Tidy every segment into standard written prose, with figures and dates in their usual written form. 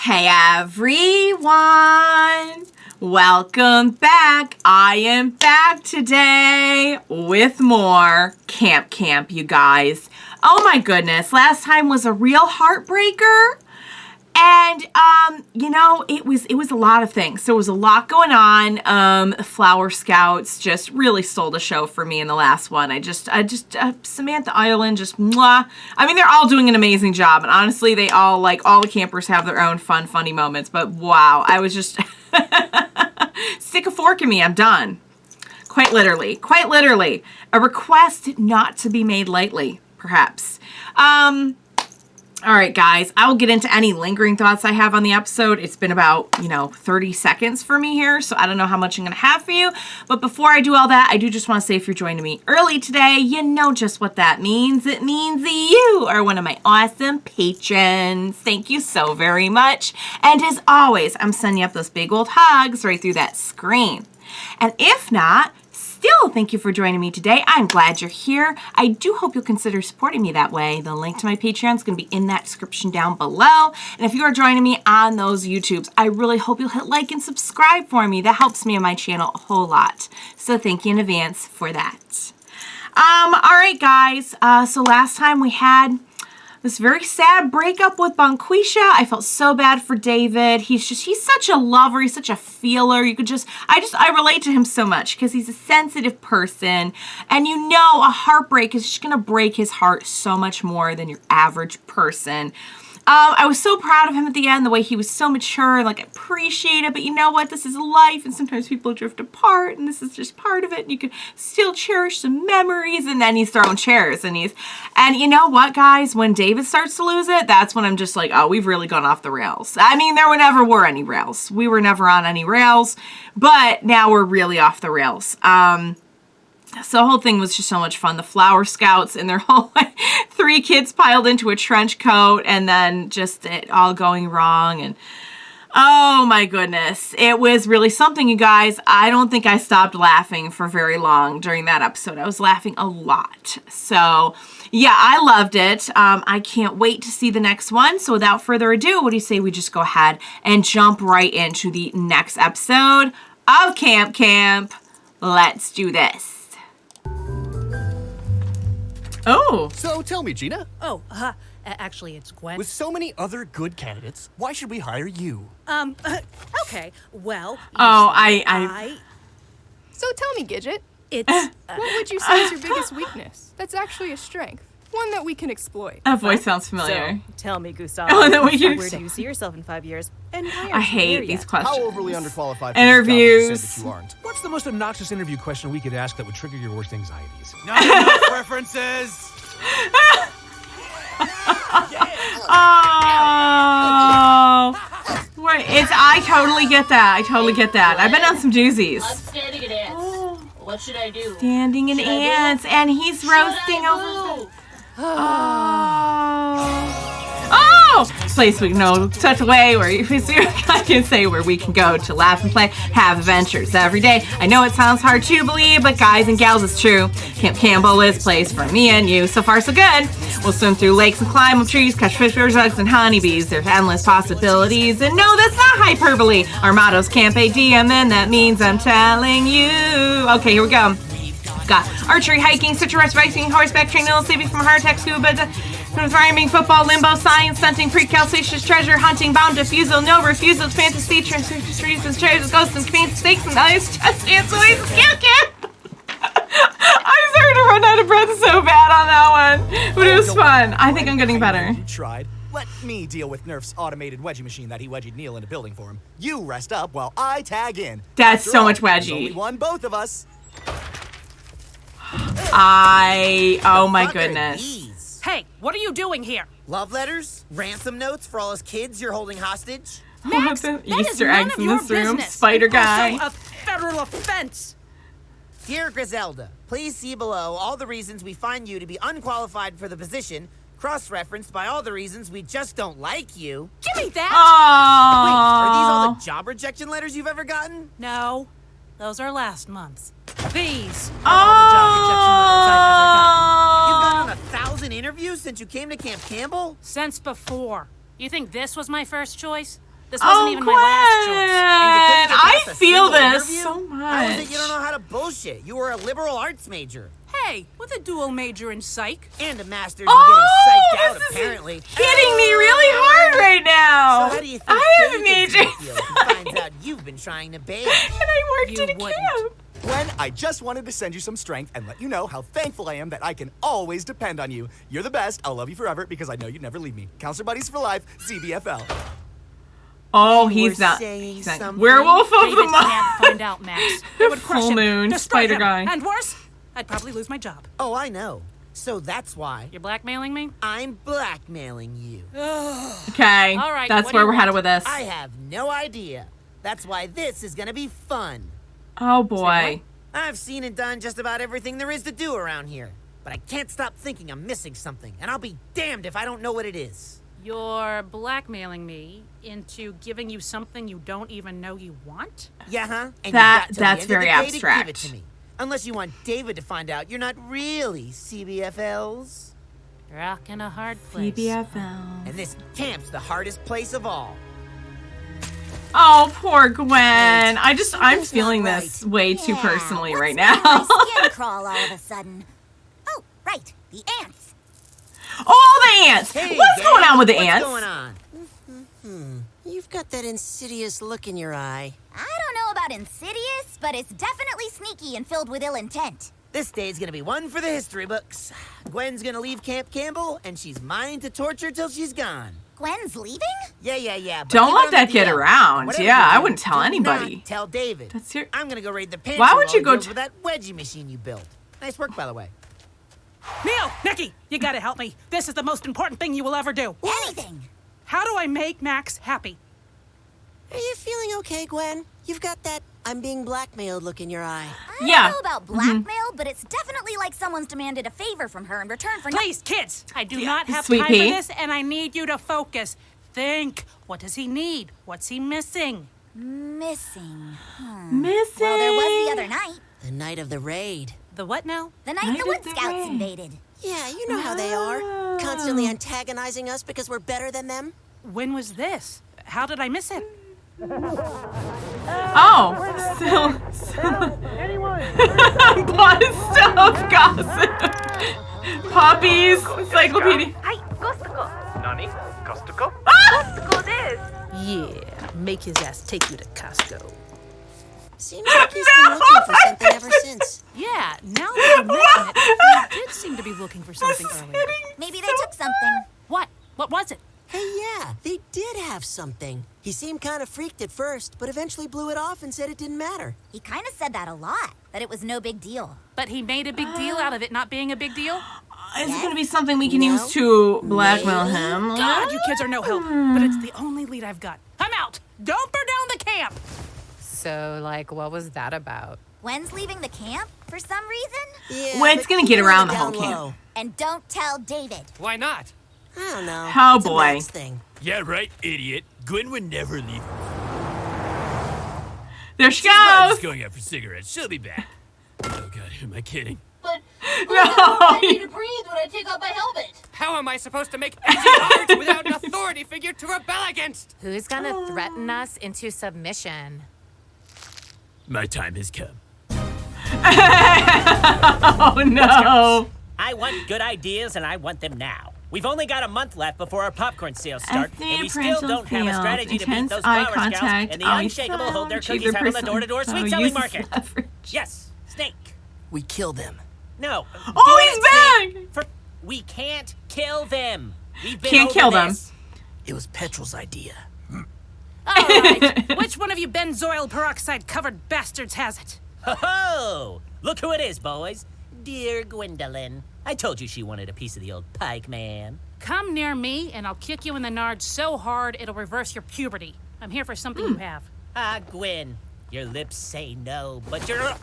Hey everyone! Welcome back. I am back today with more Camp, you guys. Oh my goodness, last time was a real heartbreaker. And, you know, it was a lot of things. There was a lot going on. Flower Scouts just really stole the show for me in the last one. Samantha Ireland, just mwah. I mean, they're all doing an amazing job. And honestly, they all, like, all the campers have their own fun, funny moments. But wow, I was just, stick a fork in me. I'm done. Quite literally. A request not to be made lightly, perhaps. All right, guys, I'll get into any lingering thoughts I have on the episode. It's been about, 30 seconds for me here, so I don't know how much I'm going to have for you. But before I do all that, I do just want to say if you're joining me early today, you know just what that means. It means you are one of my awesome patrons. Thank you so very much. And as always, I'm sending up those big old hugs right through that screen. And if not, still, thank you for joining me today. I'm glad you're here. I do hope you'll consider supporting me that way. The link to my Patreon is going to be in that description down below. And if you are joining me on those YouTubes, I really hope you'll hit like and subscribe for me. That helps me and my channel a whole lot. So thank you in advance for that. All right, guys. So last time we had this very sad breakup with Bonquisha. I felt so bad for David. He's such a lover. He's such a feeler. I relate to him so much because he's a sensitive person. And you know, a heartbreak is just going to break his heart so much more than your average person. I was so proud of him at the end, the way he was so mature and I appreciate it. But you know what? This is life, and sometimes people drift apart, and this is just part of it. And you can still cherish some memories. And then he's throwing chairs, and you know what, guys? When David starts to lose it, that's when I'm just like, oh, we've really gone off the rails. I mean, there never were any rails. We were never on any rails, but now we're really off the rails. So the whole thing was just so much fun. The Flower Scouts and their whole 3 kids piled into a trench coat, and then just it all going wrong. And oh my goodness, it was really something, you guys. I don't think I stopped laughing for very long during that episode. I was laughing a lot. So yeah, I loved it. I can't wait to see the next one. So without further ado, what do you say we just go ahead and jump right into the next episode of Camp? Let's do this. Oh. So tell me, Gina. Oh, actually, it's Gwen. With so many other good candidates, why should we hire you? Okay, well... So tell me, Gidget. It's... what would you say is your biggest weakness? That's actually a strength. One that we can exploit. That voice sounds familiar. So, tell me, Gustav. Oh, that we can where do you see yourself in 5 years? And why aren't I you hate there these yet? questions. How overly underqualified for Interviews. this job that you said that you aren't? What's the most obnoxious interview question we could ask that would trigger your worst anxieties? Not enough references. Oh, I totally get that. I've been on some doozies. I'm standing in ants. What should I do? Standing in ants, and he's roasting over. Oh, place we can know such a way where I can say where we can go to laugh and play, have adventures every day. I know it sounds hard to believe, but guys and gals, it's true. Camp Campbell is a place for me and you. So far, so good. We'll swim through lakes and climb up trees, catch fish, bugs, and honeybees. There's endless possibilities, and no, that's not hyperbole. Our motto's Camp ADM, and that means I'm telling you. Okay, here we go. We've got archery, hiking, citrus biking, horseback training, saving from heart attack, scuba, rhyming, football, limbo, science, stunting, pre-calculations, treasure hunting, bomb defusal, no refusal, fantasy, transfers, treasures, ghosts, and convenience, stakes, and others, just dance, oasis, camp. I'm starting to run out of breath so bad on that one, but it was fun. I think I'm getting better. You tried. Let me deal with Nerf's automated wedgie machine that he wedgied Neil into building for him. You rest up while I tag in. That's After so all, much there's wedgie. only one, both of us. Oh my goodness. Hey, what are you doing here? Love letters? Ransom notes for all those kids you're holding hostage? Max, the that is Easter none eggs of in your this room. business. Spider guy. Also a federal offense. Dear Griselda, please see below all the reasons we find you to be unqualified for the position, cross-referenced by all the reasons we just don't like you. Give me that. Wait, are these all the job rejection letters you've ever gotten? No, those are last month's. These are all the job rejection letters I've ever gotten. You've gone on 1,000 interviews since you came to Camp Campbell? Since before. You think this was my first choice? This wasn't even my last choice. And you couldn't get I past a feel single this interview? so How is much. it you don't know how to bullshit? You were a liberal arts major. Hey, with a dual major in psych. And a master's Oh, in getting psyched out, this is apparently. hitting me really hard right now. So how do you think I have a David's major. gonna feel if he finds out you've been trying to bail? And I worked You at a wouldn't. camp. Gwen, I just wanted to send you some strength and let you know how thankful I am that I can always depend on you. You're the best. I'll love you forever because I know you'd never leave me. Counselor Buddies for life, CBFL. Oh, You he's were not. saying He's not. something? Werewolf of the David month. can't find out, Max. It would crush Full him, moon, destroy spider him, guy. and worse, I'd probably lose my job. Oh, I know. So that's why You're blackmailing me? I'm blackmailing you. Okay, All right, that's what do where you we're headed want? with this. I have no idea. That's why this is gonna be fun. Oh boy. I've seen and done just about everything there is to do around here. But I can't stop thinking I'm missing something, and I'll be damned if I don't know what it is. You're blackmailing me into giving you something you don't even know you want? Yeah, huh? And That- you've got till that's the end very of the day to abstract. give it to me. Unless you want David to find out you're not really CBFLs. Rock in a hard place. CBFL. And this camp's the hardest place of all. Oh, poor Gwen. I'm Something's feeling not this right. way too Yeah, personally what's right making now. my skin crawl all of a sudden. Oh, right, the ants. Oh, the ants. Hey, What's gang, going on with the what's ants? going on? You've got that insidious look in your eye. I don't know about insidious, but it's definitely sneaky and filled with ill intent. This day's gonna be one for the history books. Gwen's gonna leave Camp Campbell, and she's mine to torture till she's gone. Gwen's leaving? Yeah. but Don't keep let it on that the get DL. around. Whatever Yeah, you I do, wouldn't tell do anybody. not tell David. That's your- I'm gonna go raid the pantry. Why would you while go he deals with that wedgie machine you built? Nice work, by the way. Neil! Nikki! You gotta help me. This is the most important thing you will ever do. Anything. How do I make Max happy? Are you feeling okay, Gwen? You've got that I'm being blackmailed look in your eye. I Yeah. don't know about blackmail, but it's definitely like someone's demanded a favor from her in return for Please, kids! I do not have Sweet time pea. for this, and I need you to focus. Think. What does he need? What's he missing? missing. Missing. Well, there was the other night. The night of the raid. The what now? The night Night the of Wood the Scouts raid. invaded. Yeah, you know how they are. Constantly antagonizing us because we're better than them. When was this? How did I miss it? Oh, blood stuff, gossip, puppies, encyclopedia. Nani? Costco? Yeah, make his ass take you to Costco. Seems like he's been looking for something ever since. Yeah, now that you mention it, he did seem to be looking for something earlier. Maybe they took something. What? What was it? Hey, yeah, they did have something. He seemed kind of freaked at first, but eventually blew it off and said it didn't matter. He kind of said that a lot, that it was no big deal. But he made a big deal out of it not being a big deal? Is it gonna be something we can No. use to blackmail him? God, you kids are no help. But it's the only lead I've got. I'm out. Don't burn down the camp. So, like, what was that about? Gwen's leaving the camp for some reason? Yeah, Well, it's but gonna keep get it around the down whole camp. low. And don't tell David. Why not? I don't know. Oh, It's a boy. Max thing. Yeah, right, idiot. Gwen would never leave. There she I'm goes. just going out for cigarettes. She'll be back. Oh god, who am I kidding? But No. I need to breathe when I take off my helmet. How am I supposed to make edgy art without an authority figure to rebel against? Who's gonna threaten us into submission? My time has come. Oh no. I want good ideas and I want them now. We've only got a month left before our popcorn sales start, the and we still parental don't have a fails, strategy to beat intense those eye flower contact, scouts and the eye unshakable hold their sound, cookies have on the person- door-to-door sweet oh, selling uses market. leverage. Yes, Snake. We kill them. No. Oh, do he's it, back! Snake. We can't kill them. We've been Can't over kill them. this. It was Petrol's idea. All right. Which one of you benzoyl peroxide covered bastards has it? Ho-ho! Look who it is, boys. Dear Gwendolyn. I told you she wanted a piece of the old pike man. Come near me and I'll kick you in the nard so hard it'll reverse your puberty. I'm here for something you have. Ah, Gwen. Your lips say no, but your eyes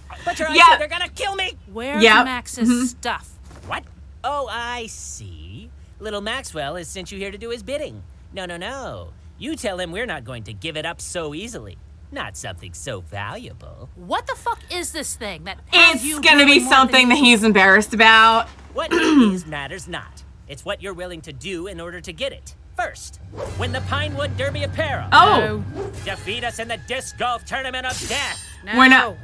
Yeah. say they're gonna kill me. Where's Yep. Max's stuff? What? Oh, I see. Little Maxwell has sent you here to do his bidding. No. You tell him we're not going to give it up so easily. Not something so valuable. What the fuck is this thing that has It's you gonna be really more than something that you- he's embarrassed about. What it is matters not. It's what you're willing to do in order to get it. First, win the Pinewood Derby apparel. Oh, Defeat us in the disc golf tournament of death. we're not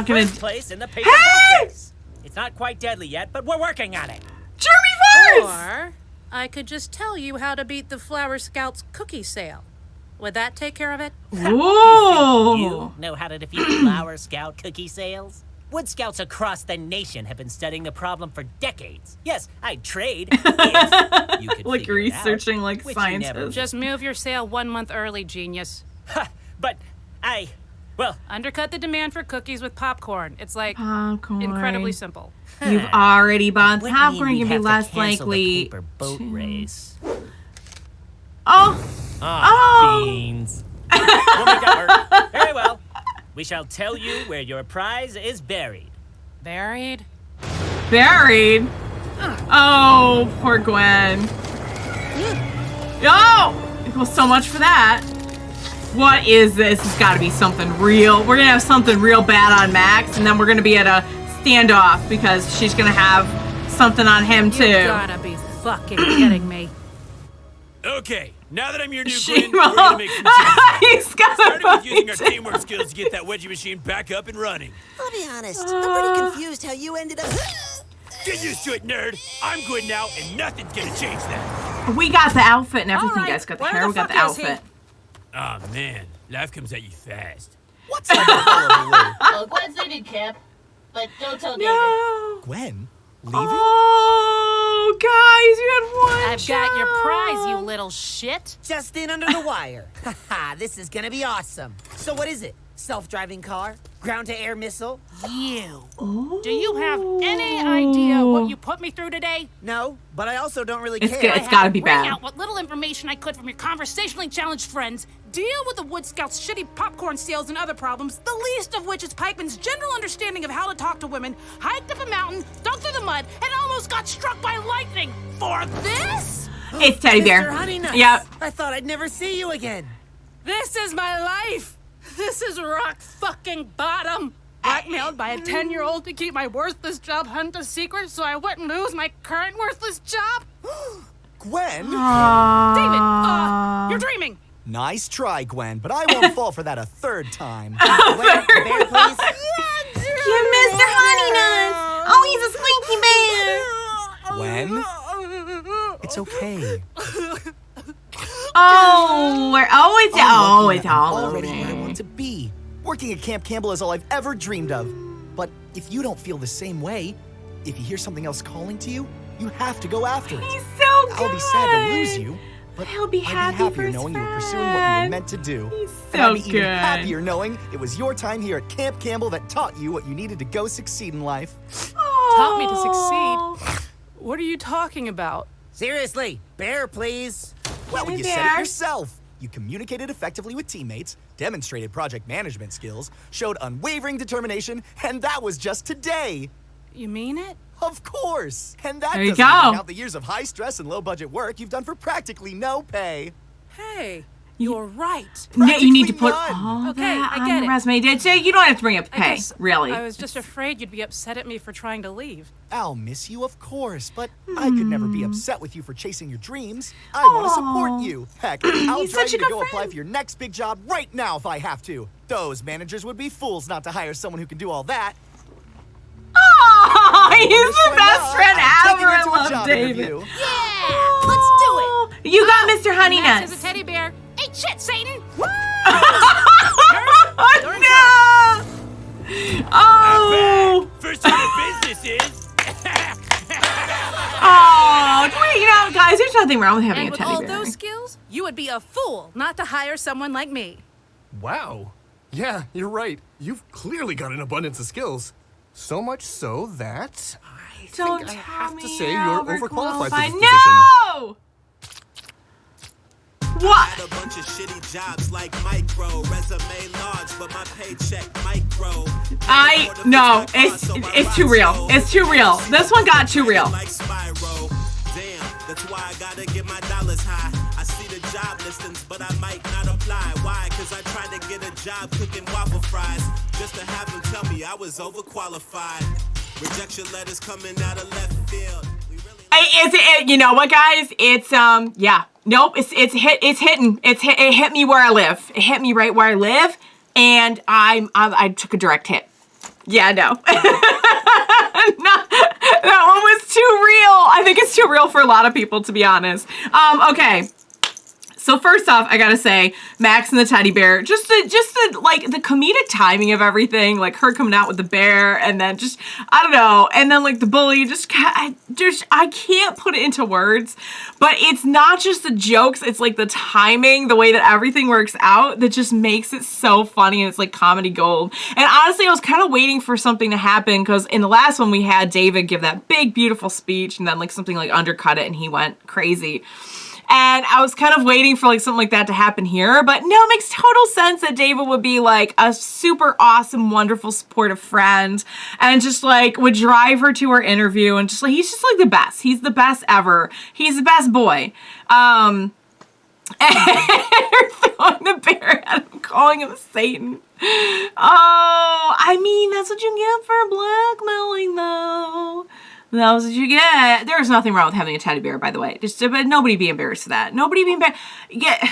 gonna. First place in the paper boat race. It's not quite deadly yet, but we're working on it. Jeremy first. Or I could just tell you how to beat the Flower Scouts cookie sale. Would that take care of it? Ooh. You know how to defeat Flower Scout cookie sales? Wood Scouts across the nation have been studying the problem for decades. Yes, I'd trade if you could Like figure it out, researching like which you never scientists. will. Just move your sale 1 month early, genius. But well, Undercut the demand for cookies with popcorn. It's like Popcorn. incredibly simple. You've already bought would mean popcorn. we'd You'd be have to less cancel the likely. paper boat race. Oh. Oh. Beans. We'll make that work. Very well. We shall tell you where your prize is buried. Buried? Buried. Oh, poor Gwen. Oh, well, so much for that. What is this? It's got to be something real. We're gonna have something real bad on Max, and then we're gonna be at a standoff because she's gonna have something on him too. You gotta be fucking kidding me. Okay, now that I'm your new Shame Gwen, we're gonna make some changes. He's got Starting with using our a teamwork skills to get that wedgie machine back up and running. I'll be honest, I'm pretty confused how you ended up. Get used to it, nerd. I'm good now, and nothing's gonna change that. We got the outfit and everything, All right, guys. Got the where hair. the We got the fuck is he? outfit. Oh man, life comes at you fast. What's up, Gwen? Oh, Gwen's leaving camp. But don't tell David. No. Gwen? Leaving? Oh, guys, you had one. I've got your prize, you little shit. Just in under the wire. Haha, this is gonna be awesome. So what is it? Self-driving car? Ground-to-air missile? You. Do you have any idea what you put me through today? No, but I also don't really It's care. good. It's gotta be Bring bad. out what little information I could from your conversationally challenged friends, deal with the Wood Scouts' shitty popcorn sales and other problems, the least of which is Pipeman's general understanding of how to talk to women, hiked up a mountain, dug through the mud, and almost got struck by lightning. For this? It's Teddy Bear. Mr. Honey Nuts. Yep. I thought I'd never see you again. This is my life. This is rock fucking bottom. Blackmailed by a 10-year-old to keep my worthless job hunt a secret so I wouldn't lose my current worthless job. Gwen? David, you're dreaming. Nice try, Gwen, but I won't fall for that a third time. Wait, bear, please. You're Mr. Honey Nuts. Oh, he's a squeaky bear. Gwen? It's okay. Oh, it's all already where I over. want to be. Working at Camp Campbell is all I've ever dreamed of. But if you don't feel the same way, if you hear something else calling to you, you have to go after it. He's so good. I'll be sad to lose you, but He'll be I'd happy be for happier his knowing you were pursuing what you were friend. meant to do. He's And so I'd be even good. happier knowing it was your time here at Camp Campbell that taught you what you needed to go succeed in life. Taught me to succeed. What are you talking about? Seriously, bear, please. Well, Hey you said there. it yourself. You communicated effectively with teammates, demonstrated project management skills, showed unwavering determination, and that was just today. You mean it? Of course. And that There you doesn't even go. count the years of high stress and low budget work you've done for practically no pay. Hey, you're right. Yeah, you need to put Practically all Okay, that I on get your it. resume. Did say you don't have to bring up I pay, guess really. I was just afraid you'd be upset at me for trying to leave. I'll miss you, of course, but I could never be upset with you for chasing your dreams. I want to support you. Heck, I'll He's drive such a you to good go apply friend. for your next big job right now if I have to. Those managers would be fools not to hire someone who can do all that. Oh, he's Wish the why best not? friend I'm taking ever. you I to a love job David. interview. Yeah, let's do it. You got Mr. Honey Max Nuts. is a teddy bear. Eat shit, Satan. Oh, no. Oh. First order of business is. Oh, wait, you know, guys, there's nothing wrong with having And a with teddy all bear. those skills, you would be a fool not to hire someone like me. Wow. Yeah, you're right. You've clearly got an abundance of skills. So much so that I Don't think I tell have me to say you're you're overqualified for this position. No! What? A bunch of shitty jobs like micro, resume large, but my paycheck micro. No, it's too real. It's too real. This one got too real. Like Spyro. Damn, that's why I gotta get my dollars high. I see the job listings, but I might not apply. Why? Cause I tried to get a job cooking waffle fries, just to have them tell me I was overqualified. Rejection letters coming out of left field. You know what, guys? It's yeah. Nope. It hit me where I live. It hit me right where I live, and I took a direct hit. Yeah, no. No, that one was too real. I think it's too real for a lot of people, to be honest. Okay. So first off, I gotta say, Max and the teddy bear, just the like the comedic timing of everything, like her coming out with the bear, and then just I don't know, and then like the bully, I can't put it into words, but it's not just the jokes, it's like the timing, the way that everything works out that just makes it so funny, and it's like comedy gold. And honestly, I was kind of waiting for something to happen because in the last one we had David give that big beautiful speech, and then like something like undercut it, and he went crazy. And I was kind of waiting for like something like that to happen here, but no, it makes total sense that David would be like a super awesome, wonderful, supportive friend and just like would drive her to her interview and just like, he's just like the best. He's the best ever. He's the best boy. And throwing the bear at him, calling him Satan. Oh, I mean, that's what you get for blackmailing though. That's what you get. There's nothing wrong with having a teddy bear, by the way. But nobody be embarrassed for that. Nobody be embarrassed. Yeah.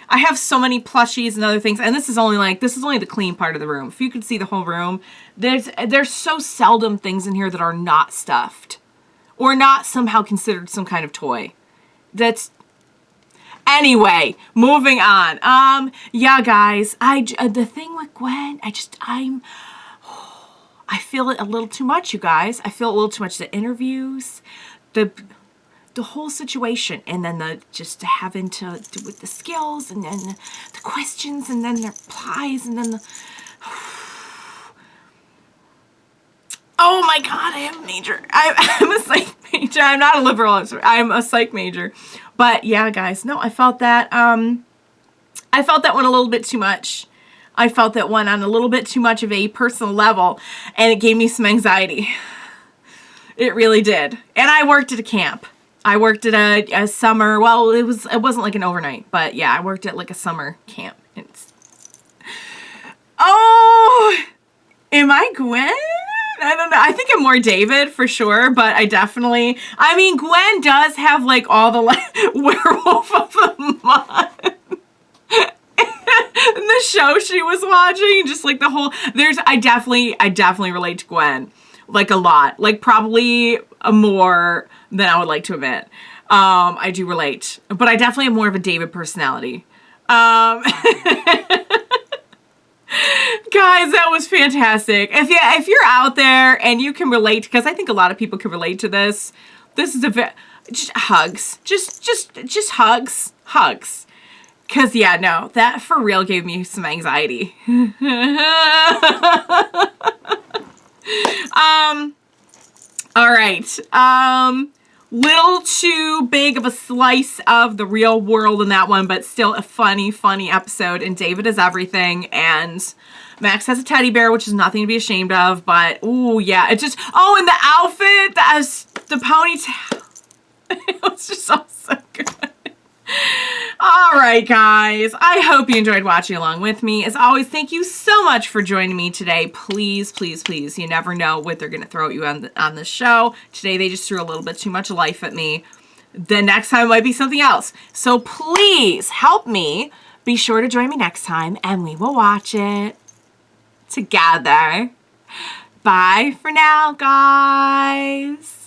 I have so many plushies and other things, and this is only the clean part of the room. If you could see the whole room, there's so seldom things in here that are not stuffed or not somehow considered some kind of toy. Anyway, moving on. Yeah, guys, the thing with Gwen, I feel it a little too much, you guys. I feel a little too much. The interviews, the whole situation, and then just having to do with the skills, and then the questions, and then their replies, and then oh my God, I am a major. I'm a psych major. I'm not a liberal. I'm a psych major. But yeah, guys, no, I felt that. I felt that one a little bit too much. I felt that one on a little bit too much of a personal level, and it gave me some anxiety. It really did. And I worked at a camp. I worked at a summer, well, it wasn't like an overnight, but yeah, I worked at like a summer camp. Oh, am I Gwen? I don't know. I think I'm more David for sure, but I mean, Gwen does have like all the werewolf of the month. And the show she was watching, just like the whole, I definitely relate to Gwen, like a lot, like probably more than I would like to admit. I do relate, but I definitely have more of a David personality. Guys, that was fantastic. If you're out there and you can relate, because I think a lot of people can relate to this. This is just hugs, just hugs. Cause yeah, no, that for real gave me some anxiety. All right. Little too big of a slice of the real world in that one, but still a funny episode. And David is everything. And Max has a teddy bear, which is nothing to be ashamed of. But ooh, yeah, and the outfit, the ponytail, it was just all so good. All right, guys. I hope you enjoyed watching along with me. As always, thank you so much for joining me today. Please, please, please. You never know what they're going to throw at you on the show. Today, they just threw a little bit too much life at me. The next time might be something else. So please help me. Be sure to join me next time, and we will watch it together. Bye for now, guys.